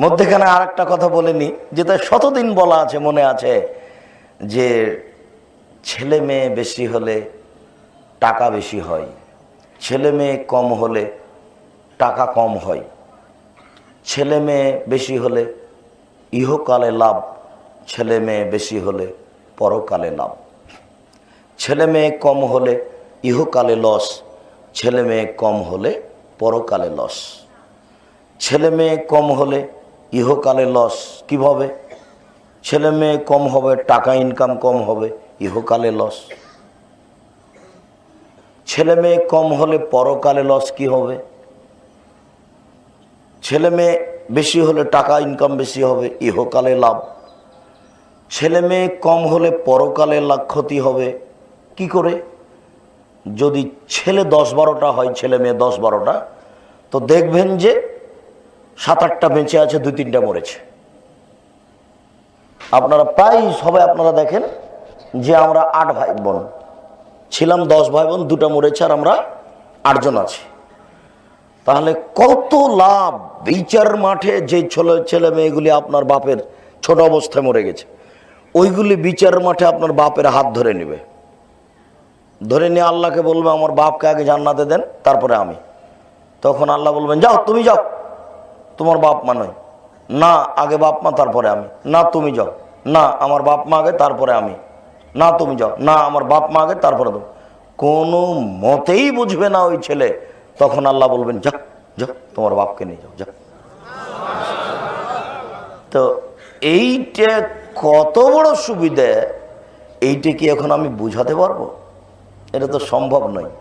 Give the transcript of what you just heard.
মধ্যখানে আর একটা কথা বলেনি, যেটা শতদিন বলা আছে, মনে আছে, যে ছেলে মেয়ে বেশি হলে টাকা বেশি হয়, ছেলে মেয়ে কম হলে টাকা কম হয়, ছেলে মেয়ে বেশি হলে ইহকালে লাভ, ছেলে মেয়ে বেশি হলে পরকালে লাভ, ছেলে মেয়ে কম হলে ইহকালে লস, ছেলে মেয়ে কম হলে পরকালে লস। ছেলে মেয়ে কম হলে ইহকালে লস কিভাবে? ছেলে মেয়ে কম হবে, টাকা ইনকাম কম হবে, ইহকালে লস। ছেলে মেয়ে কম হলে পরকালে লস কি হবে? ছেলে মেয়ে বেশি হলে টাকা ইনকাম বেশি হবে, ইহকালে লাভ। ছেলে মেয়ে কম হলে পরকালে লাভ ক্ষতি হবে। কি করে? যদি ছেলে 10-12টা হয়, ছেলে মেয়ে 10-12টা, তো দেখবেন যে 7-8টা বেঁচে আছে, 2-3টা মরেছে। আপনারা প্রায় সবাই আপনারা দেখেন যে আমরা 8 ভাই বোন ছিলাম, 10 ভাই বোন, 2টা মরেছে, আর আমরা 8 জন আছি। তাহলে কত লাভ! বিচার মাঠে যে ছেলে মেয়েগুলি আপনার বাপের ছোট অবস্থায় মরে গেছে, ওইগুলি বিচার মাঠে আপনার বাপের হাত ধরে নেবে, ধরে নিয়ে আল্লাহকে বলবে আমার বাপকে আগে জান্নাতে দেন, তারপরে আমি। তখন আল্লাহ বলবেন যাও, তুমি যাও, তোমার বাপ মা নয়, না আগে বাপ মা তারপরে আমি, না তুমি যাও, না আমার বাপ মা আগে তারপরে আমি, না তুমি যাও, না আমার বাপ মা আগে তারপরে তুমি। কোনো মতেই বুঝবে না ওই ছেলে। তখন আল্লাহ বলবেন যা যা, তোমার বাপকে নিয়ে যাও, যা। তো এইটা কত বড় সুবিধা, এইটা কি এখন আমি বুঝাতে পারবো? এটা তো সম্ভব নয়।